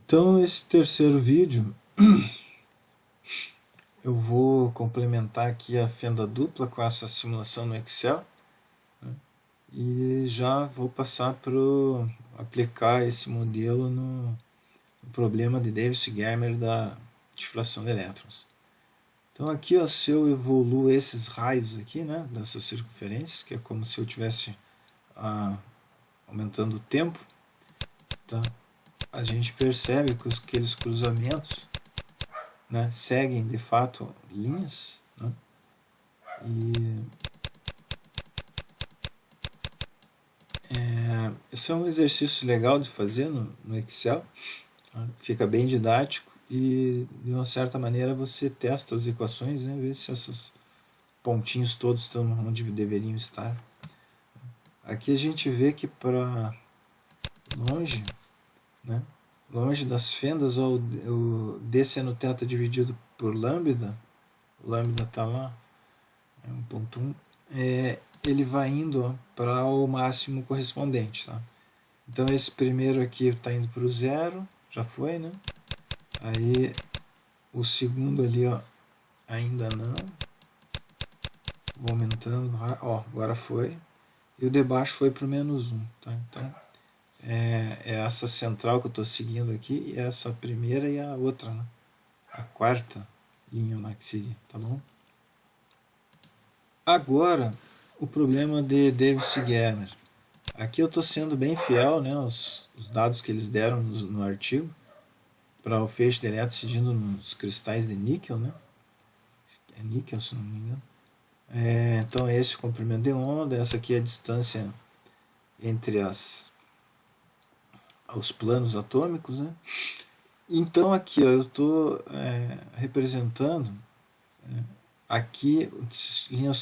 Então, esse terceiro vídeo, eu vou complementar aqui a fenda dupla com essa simulação no Excel, né? E já vou passar para aplicar esse modelo no problema de Davis-Germer da difração de elétrons. Então aqui, ó, se eu evoluo esses raios aqui, né, dessas circunferências, que é como se eu estivesse aumentando o tempo, tá? A gente percebe que aqueles cruzamentos, né, seguem de fato linhas, né? E esse é um exercício legal de fazer no Excel, né? Fica bem didático e de uma certa maneira você testa as equações, né, ver se esses pontinhos todos estão onde deveriam estar. Aqui a gente vê que para longe, né, longe das fendas, o D seno θ dividido por lambda, o lambda está lá, é 1.1, ele vai indo para o máximo correspondente, tá? Então esse primeiro aqui está indo para o zero, já foi, né? Aí o segundo ali, ó, ainda não. Vou aumentando, ó, agora foi. E o de baixo foi para o -1, tá? Então é essa central que eu estou seguindo aqui, e essa primeira e a outra, né? A quarta linha lá que seria, tá bom? Agora, o problema de Davis-Germer. Aqui eu estou sendo bem fiel, né, os dados que eles deram no artigo, para o feixe de elétrons incidindo nos cristais de níquel, né? É níquel, se não me engano. Então esse é o comprimento de onda, essa aqui é a distância entre os planos atômicos, né? Então aqui, ó, eu estou representando aqui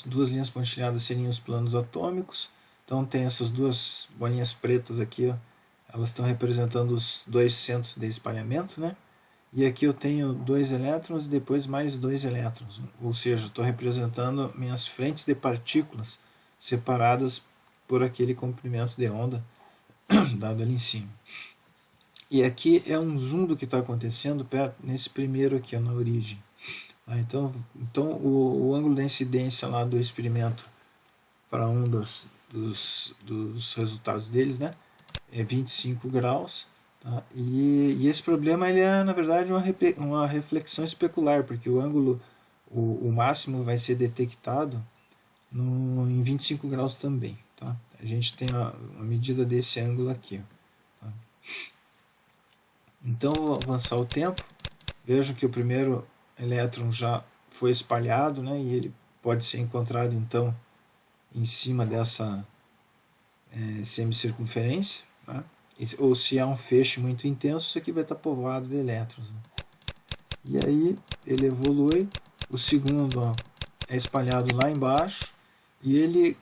duas linhas pontilhadas seriam os planos atômicos. Então tem essas duas bolinhas pretas aqui, ó, elas estão representando os dois centros de espalhamento, né? E aqui eu tenho 2 elétrons e depois mais 2 elétrons, ou seja, estou representando minhas frentes de partículas separadas por aquele comprimento de onda dado ali em cima. E aqui é um zoom do que está acontecendo nesse primeiro aqui, ó, na origem. Então o ângulo de incidência lá do experimento para um dos resultados deles, né, é 25 graus. Tá? E esse problema ele é, na verdade, uma reflexão especular, porque o ângulo, o máximo vai ser detectado em 25 graus também. Tá? A gente tem a medida desse ângulo aqui. Tá? Então, vou avançar o tempo. Vejam que o primeiro elétron já foi espalhado, né, e ele pode ser encontrado, então, em cima dessa semicircunferência. Tá? Ou se há um feixe muito intenso, isso aqui vai estar povoado de elétrons. Né? E aí ele evolui, o segundo, ó, é espalhado lá embaixo, e ele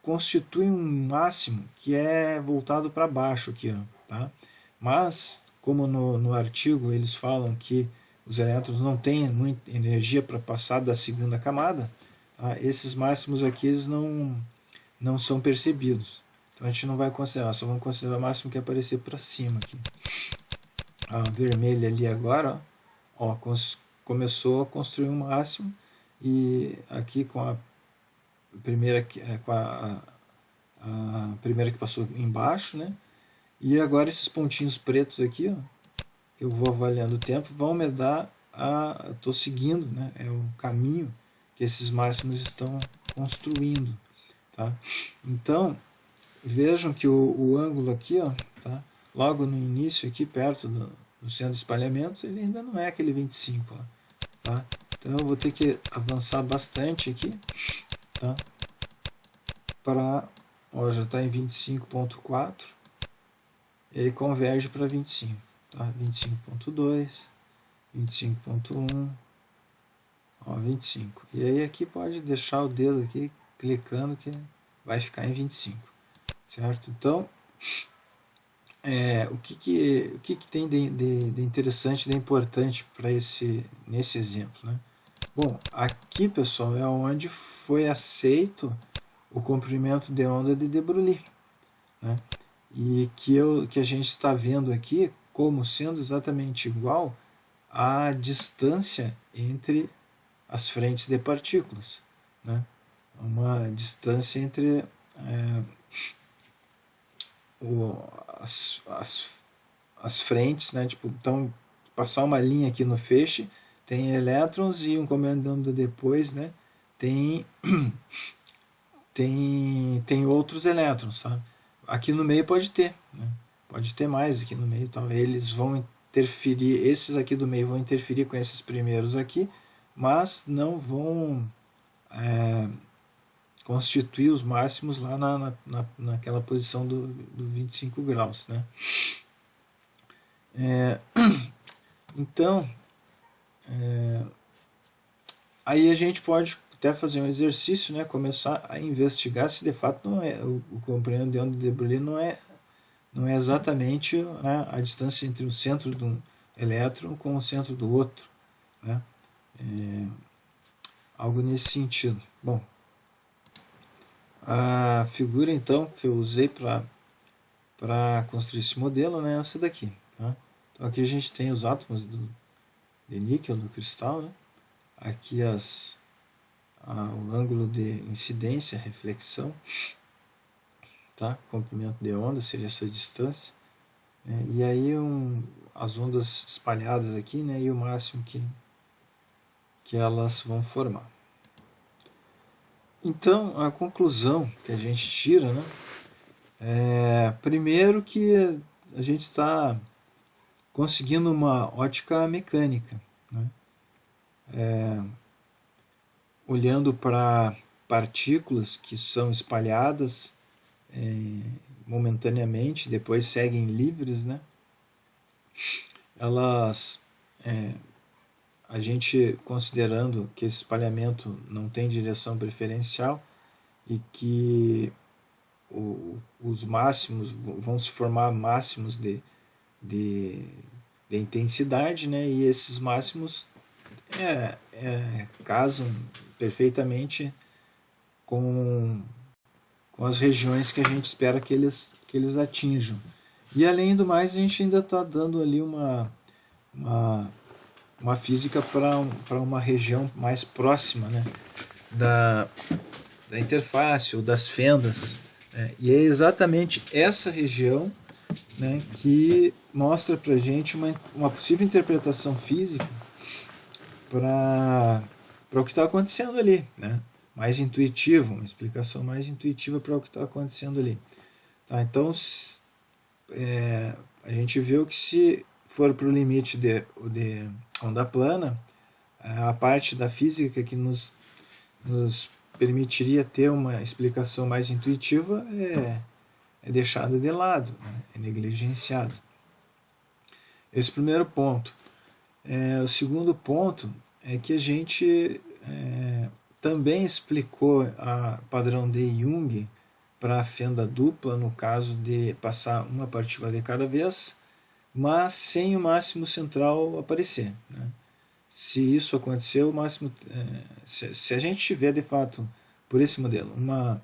constitui um máximo que é voltado para baixo aqui, ó, tá? Mas, como no artigo eles falam que os elétrons não têm muita energia para passar da segunda camada, tá? Esses máximos aqui eles não são percebidos. Então a gente não vai considerar, só vamos considerar o máximo que aparecer para cima aqui. A vermelha ali agora, ó, começou a construir um máximo, e aqui com a primeira primeira que passou embaixo, né? E agora esses pontinhos pretos aqui, ó, que eu vou avaliando o tempo, vão me dar estou seguindo, né? É o caminho que esses máximos estão construindo, tá? Então vejam que o ângulo aqui, ó, tá? Logo no início aqui, perto do centro de espalhamento, ele ainda não é aquele 25 lá, tá? Então eu vou ter que avançar bastante aqui, tá? Para, ó, já está em 25.4, ele converge para 25, tá? 25.2, 25.1, ó, 25. E aí aqui pode deixar o dedo aqui clicando que vai ficar em 25. Certo? Então, o que tem de interessante, de importante para nesse exemplo, né? Bom, aqui, pessoal, é onde foi aceito o comprimento de onda de De Broglie, né? E que a gente está vendo aqui como sendo exatamente igual à distância entre as frentes de partículas, né? Uma distância entre as frentes, né? Tipo, então, passar uma linha aqui no feixe, tem elétrons e um comandando depois, né? Tem outros elétrons, sabe? Aqui no meio pode ter, né? Pode ter mais aqui no meio, então eles vão interferir, esses aqui do meio vão interferir com esses primeiros aqui, mas não vão constituir os máximos lá naquela posição do 25 graus, né? Então, aí a gente pode até fazer um exercício, né? Começar a investigar se de fato não é o comprindo de onda de Broglie não é exatamente, né, a distância entre o centro de um elétron com o centro do outro, né? Algo nesse sentido. Bom, a figura então que eu usei para construir esse modelo, né, é essa daqui, tá? Então aqui a gente tem os átomos de níquel do cristal, né? Aqui o ângulo de incidência, reflexão, tá? Comprimento de onda seria essa distância, né? E aí as ondas espalhadas aqui, né? E o máximo que elas vão formar. Então, a conclusão que a gente tira, né? Primeiro que a gente está conseguindo uma ótica mecânica, né? Olhando para partículas que são espalhadas momentaneamente, depois seguem livres, né? Elas, a gente considerando que esse espalhamento não tem direção preferencial e que os máximos vão se formar máximos de intensidade, né? E esses máximos casam perfeitamente com as regiões que a gente espera que eles atinjam. E além do mais, a gente ainda está dando ali uma física para uma região mais próxima, né, da interface ou das fendas. E é exatamente essa região, né, que mostra para a gente uma possível interpretação física para o que está acontecendo ali, né? Mais intuitivo, uma explicação mais intuitiva para o que está acontecendo ali. Tá, então, a gente viu que se for para o limite de onda plana, a parte da física que nos permitiria ter uma explicação mais intuitiva é deixada de lado, né? É negligenciada. Esse primeiro ponto. O segundo ponto é que a gente também explicou a padrão de Young para a fenda dupla, no caso de passar uma partícula de cada vez, mas sem o máximo central aparecer, né? Se isso acontecer, o máximo, se a gente tiver de fato, por esse modelo, uma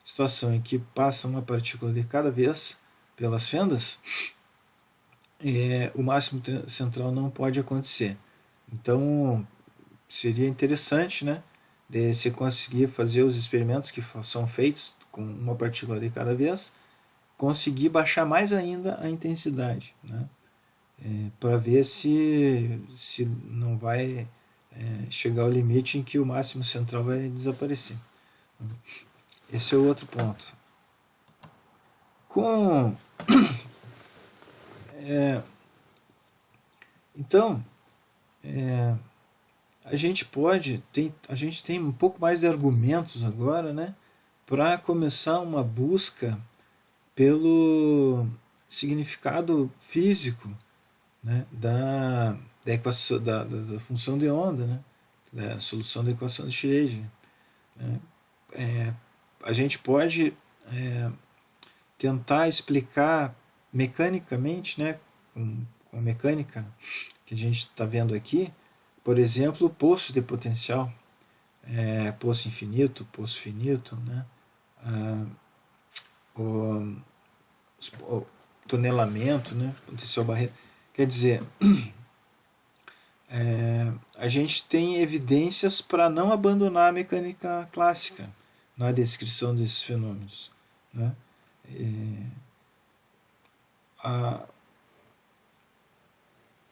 situação em que passa uma partícula de cada vez pelas fendas, o máximo central não pode acontecer. Então, seria interessante, né, de se conseguir fazer os experimentos que são feitos com uma partícula de cada vez, conseguir baixar mais ainda a intensidade, né, para ver se não vai chegar ao limite em que o máximo central vai desaparecer. Esse é o outro ponto. Então, a gente tem um pouco mais de argumentos agora, né, para começar uma busca pelo significado físico, né, da equação da função de onda, né, da solução da equação de Schrödinger, né. A gente pode tentar explicar mecanicamente, né, com a mecânica que a gente está vendo aqui, por exemplo, poços de potencial, poço infinito, poço finito, né, o tunelamento, né, potencial barreira. Quer dizer, a gente tem evidências para não abandonar a mecânica clássica na descrição desses fenômenos, né? A,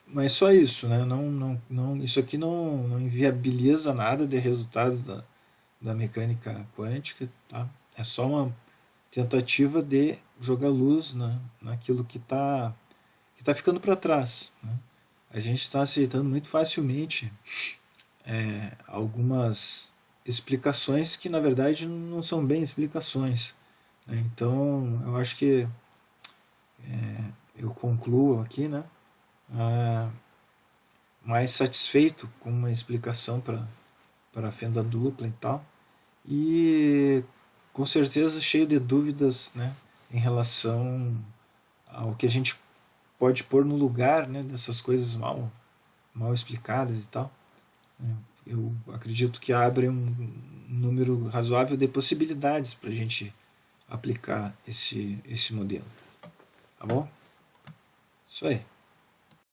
mas só isso, né? Isso aqui não inviabiliza nada de resultado da mecânica quântica, tá? É só uma tentativa de jogar luz, né, naquilo que tá ficando para trás, né? A gente está aceitando muito facilmente algumas explicações que na verdade não são bem explicações, né? Então eu acho que eu concluo aqui, né, ah, mais satisfeito com uma explicação para a fenda dupla e tal, e com certeza cheio de dúvidas, né, em relação ao que a gente pode pôr no lugar, né, dessas coisas mal explicadas e tal. Eu acredito que abre um número razoável de possibilidades para a gente aplicar esse modelo. Tá bom? Isso aí.